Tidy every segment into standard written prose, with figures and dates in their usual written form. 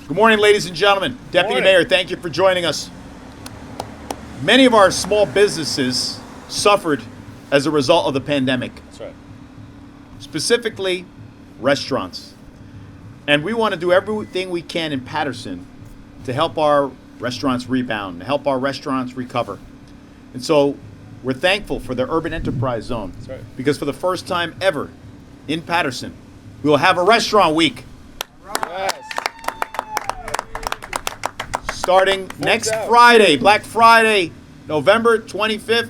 Good morning, ladies and gentlemen. Deputy Mayor, thank you for joining us. Many of our small businesses suffered as a result of the pandemic. That's right. Specifically, restaurants. And we want to do everything we can in Paterson to help our restaurants rebound, to help our restaurants recover. And so we're thankful for the Urban Enterprise Zone. That's right. Because for the first time ever in Paterson, we will have a restaurant week. Yes. Starting next out. Friday, Black Friday, November 25th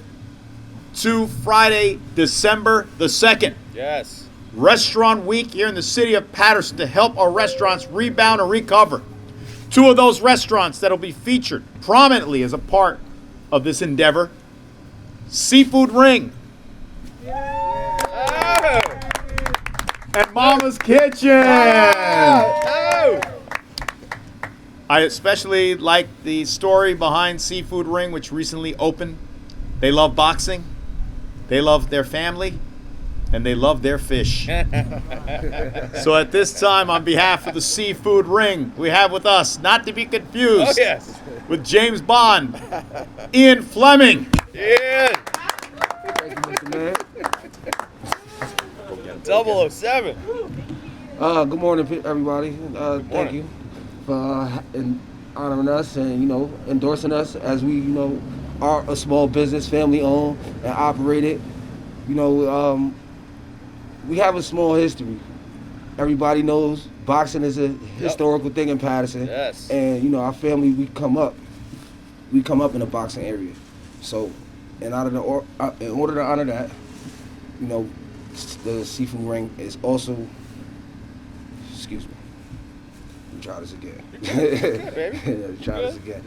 to Friday, December the 2nd. Yes. Restaurant Week here in the city of Paterson to help our restaurants rebound and recover. Two of those restaurants that will be featured prominently as a part of this endeavor, Seafood Ring Oh. and Mama's Kitchen. Oh. I especially like the story behind Seafood Ring, which recently opened. They love boxing, they love their family, and they love their fish. So at this time, on behalf of the Seafood Ring, we have with us, not to be confused, Oh, yes. with James Bond, Ian Fleming. Yeah. Thank you, Mr. Mayor. 007. Good morning, everybody. Thank you for honoring us and, endorsing us as we, are a small business, family owned and operated. We have a small history. Everybody knows boxing is a historical thing in Paterson. Yes. And, our family, we come up in a boxing area. So, in order to honor that, the Seafood Ring is also, excuse me, let me try this again. Good, baby. Let me try this again.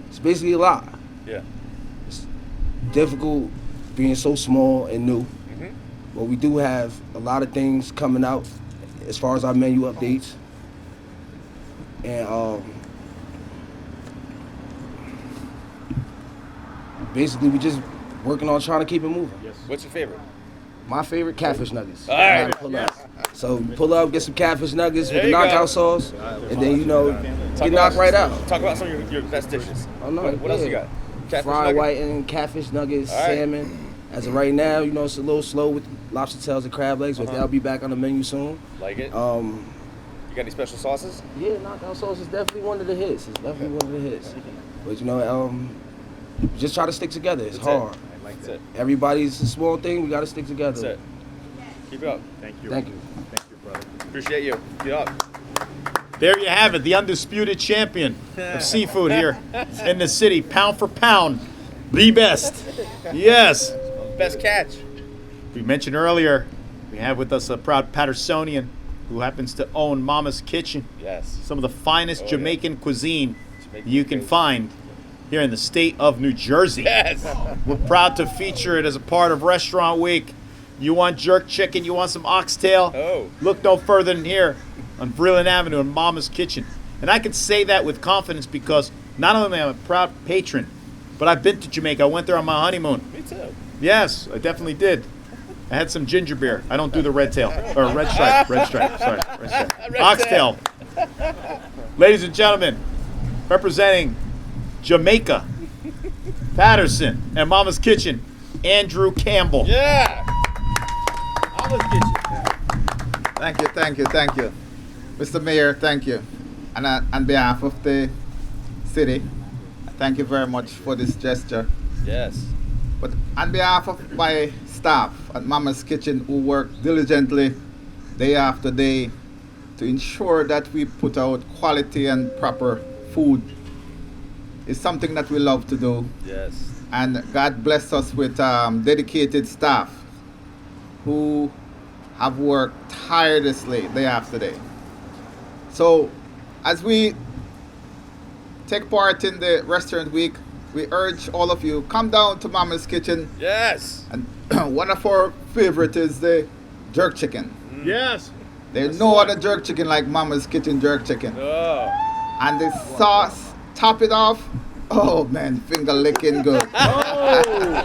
It's basically a lot. Yeah. It's difficult being so small and new. Mm-hmm. But we do have a lot of things coming out as far as our menu updates. And basically we just working on trying to keep it moving. Yes. What's your favorite? My favorite, catfish nuggets. All right. Gotta pull up. So you pull up, get some catfish nuggets There with the you go. knockout sauce, and then get knocked right out. Talk about some of your best dishes. Oh, no, What else you got? Catfish Fried nugget? whiting, catfish nuggets, All right. salmon. As of right now, it's a little slow with lobster tails and crab legs, but they'll be back on the menu soon. Like it? Um, You got any special sauces? yeah, knockout sauce is definitely one of the hits. It's definitely one of the hits. But just try to stick together. It's That's it. hard. That's it. Everybody's a small thing. We got to stick together. That's it. Keep it up. Thank you. Thank you. Thank you, brother. Appreciate you. Get up. There you have it, the undisputed champion of seafood here in the city, pound for pound, the best. Yes. Best catch. We mentioned earlier, we have with us a proud Patersonian who happens to own Mama's Kitchen, Yes. some of the finest Oh, yeah. Jamaican cuisine Jamaican you can cuisine. find here in the state of New Jersey. Yes. We're proud to feature it as a part of Restaurant Week. You want jerk chicken, you want some oxtail? Oh. Look no further than here on Vreeland Avenue in Mama's Kitchen. And I can say that with confidence because not only am I a proud patron, but I've been to Jamaica. I went there on my honeymoon. Me too. Yes, I definitely did. I had some ginger beer. I don't do the red tail, or red stripe, red stripe, sorry, red stripe. Red Oxtail. Ladies and gentlemen, representing Jamaica, Paterson, and Mama's Kitchen, Andrew Campbell. Yeah. Mama's Kitchen. Thank you. Mr. Mayor, thank you. And on behalf of the city, thank you very much for this gesture. Yes. But on behalf of my staff at Mama's Kitchen who work diligently day after day to ensure that we put out quality and proper food, is something that we love to do. Yes. And God bless us with dedicated staff who have worked tirelessly day after day. So, as we take part in the restaurant week, we urge all of you, come down to Mama's Kitchen. Yes. And one of our favorite is the jerk chicken. Yes. There's no other jerk chicken like Mama's Kitchen jerk chicken. Oh. And the sauce, top it off. Oh man, finger licking good. Oh.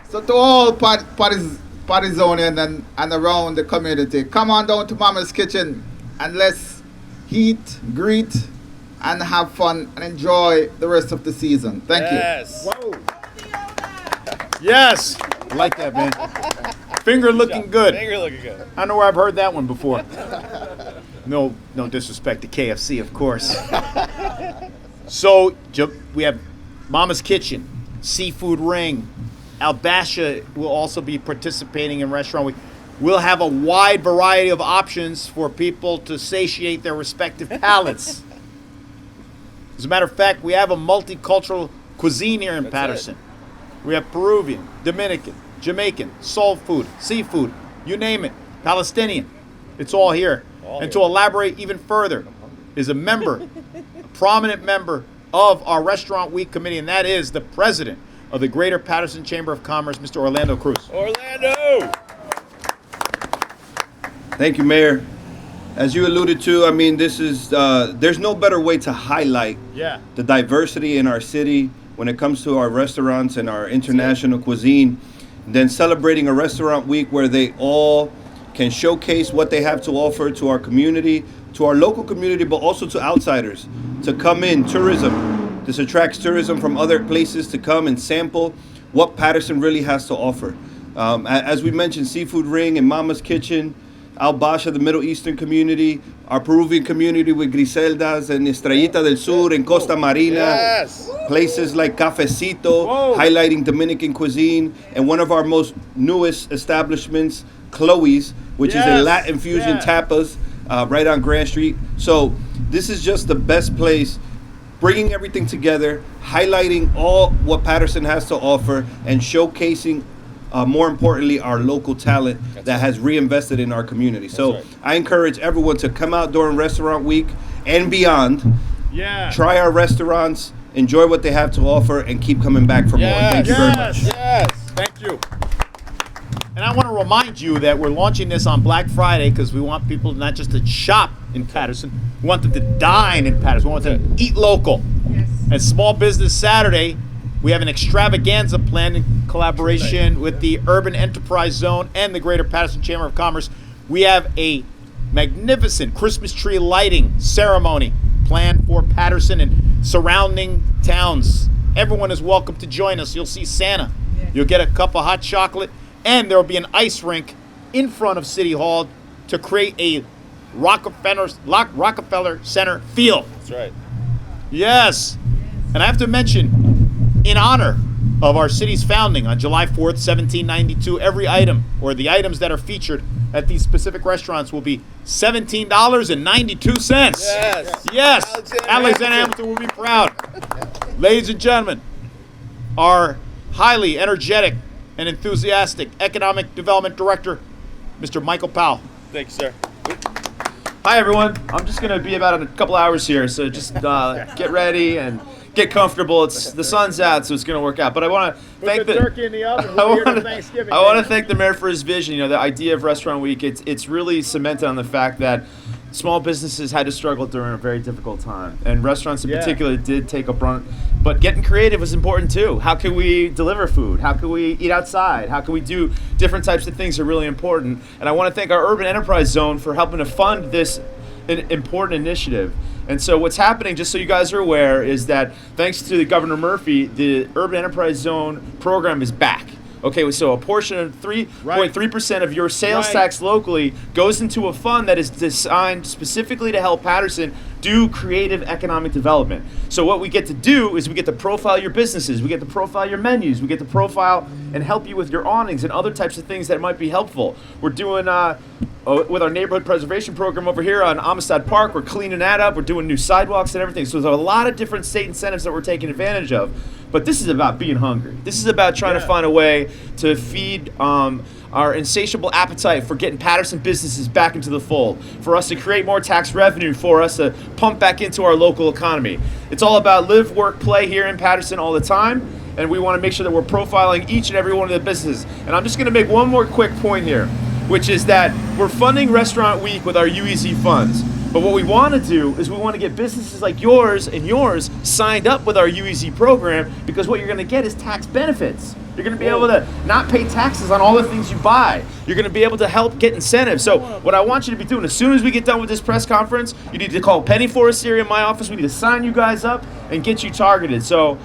So to all Patersonian and around the community, come on down to Mama's Kitchen and let's eat, greet, and have fun and enjoy the rest of the season. Thank you. Yes. Whoa. Yes. I like that, man. Finger looking good. Finger looking good. I know where I've heard that one before. No disrespect to KFC, of course. So we have Mama's Kitchen, Seafood Ring. Albasha will also be participating in Restaurant Week. We'll have a wide variety of options for people to satiate their respective palates. As a matter of fact, we have a multicultural cuisine here in That's Paterson. We have Peruvian, Dominican, Jamaican, soul food, seafood, you name it, Palestinian. It's all here. And to elaborate even further is a member, a prominent member of our Restaurant Week committee, and that is the president of the Greater Paterson Chamber of Commerce, Mr. Orlando Cruz. Orlando! Thank you, Mayor. As you alluded to, I mean, this is there's no better way to highlight the diversity in our city when it comes to our restaurants and our international cuisine than celebrating a restaurant week where they all can showcase what they have to offer to our community, to our local community, but also to outsiders to come in. Tourism. This attracts tourism from other places to come and sample what Paterson really has to offer. As we mentioned, Seafood Ring and Mama's Kitchen, Albasha, the Middle Eastern community, our Peruvian community with Griseldas and Estrellita del Sur and Costa Marina. Yes. Places like Cafecito, highlighting Dominican cuisine, and one of our most newest establishments, Chloe's, which is a Latin fusion tapas right on Grand Street. So this is just the best place, bringing everything together, highlighting all what Paterson has to offer, and showcasing more importantly, our local talent that has reinvested in our community. So I encourage everyone to come out during Restaurant Week and beyond. Try our restaurants, enjoy what they have to offer, and keep coming back for more. Thank you very much. Yes. Thank you. And I want to remind you that we're launching this on Black Friday because we want people not just to shop in Paterson, we want them to dine in Paterson. We want them to eat local. Yes. And Small Business Saturday, we have an extravaganza plan in collaboration with the Urban Enterprise Zone and the Greater Paterson Chamber of Commerce. We have a magnificent Christmas tree lighting ceremony planned for Paterson and surrounding towns. Everyone is welcome to join us. You'll see Santa. You'll get a cup of hot chocolate, and there will be an ice rink in front of City Hall to create a Rockefeller Center feel. That's right. Yes. And I have to mention, in honor of our city's founding on July 4th, 1792, every item or the items that are featured at these specific restaurants will be $17.92. Yes. Yes. Alexander Hamilton will be proud. Ladies and gentlemen, our highly energetic and enthusiastic Economic Development Director, Mr. Michael Powell. Thank you, sir. Hi, everyone. I'm just going to be about a couple hours here, so just get ready and get comfortable. It's the sun's out, so it's going to work out. But I want to thank the turkey in the oven. We're here for Thanksgiving. I want to thank the mayor for his vision. You know, the idea of Restaurant Week. It's really cemented on the fact that small businesses had to struggle during a very difficult time, and restaurants in particular did take a brunt. But getting creative was important too. How can we deliver food? How can we eat outside? How can we do different types of things are really important. And I want to thank our Urban Enterprise Zone for helping to fund this important initiative. And so what's happening, just so you guys are aware, is that thanks to Governor Murphy, the Urban Enterprise Zone program is back. Okay, so a portion of 3.3% of your sales tax locally goes into a fund that is designed specifically to help Paterson do creative economic development. So what we get to do is we get to profile your businesses, we get to profile your menus, we get to profile and help you with your awnings and other types of things that might be helpful. We're doing with our neighborhood preservation program over here on Amistad Park, we're cleaning that up, we're doing new sidewalks and everything. So there's a lot of different state incentives that we're taking advantage of. But this is about being hungry. This is about trying to find a way to feed our insatiable appetite for getting Paterson businesses back into the fold, for us to create more tax revenue, for us to pump back into our local economy. It's all about live, work, play here in Paterson all the time, and we want to make sure that we're profiling each and every one of the businesses. And I'm just going to make one more quick point here, which is that we're funding Restaurant Week with our UEZ funds. But what we want to do is we want to get businesses like yours and yours signed up with our UEZ program, because what you're going to get is tax benefits. You're going to be able to not pay taxes on all the things you buy. You're going to be able to help get incentives. So what I want you to be doing, as soon as we get done with this press conference, you need to call Penny Forestieri in my office. We need to sign you guys up and get you targeted. So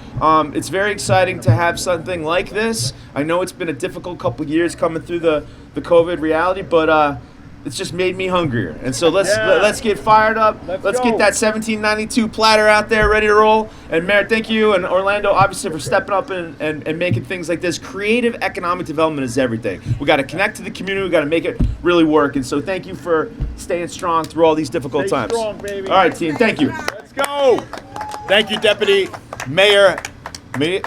it's very exciting to have something like this. I know it's been a difficult couple of years coming through the COVID reality, but it's just made me hungrier. And so let's get fired up. Let's get that 1792 platter out there ready to roll. And Mayor, thank you, and Orlando, obviously, for stepping up and making things like this. Creative economic development is everything. We got to connect to the community. We got to make it really work. And so thank you for staying strong through all these difficult times. Strong, baby. All right, team. Thank you. Let's go. Thank you, Deputy Mayor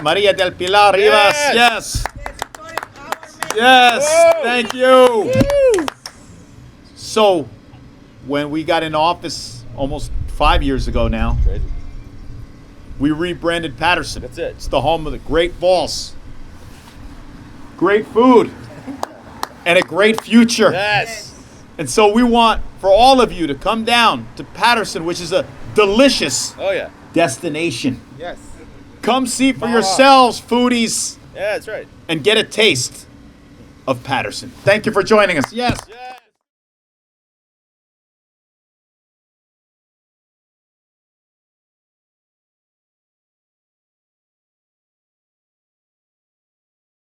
Maria del Pilar Rivas. Yes. Yes. Whoa. Thank you. So, when we got in office almost 5 years ago now, Crazy. we rebranded Paterson. That's it. It's the home of the great boss, great food, and a great future. Yes. And so we want for all of you to come down to Paterson, which is a delicious Oh yeah. destination. Yes. Come see for yourselves, foodies, Yeah, that's right. and get a taste of Paterson. Thank you for joining us. Yes. Yeah.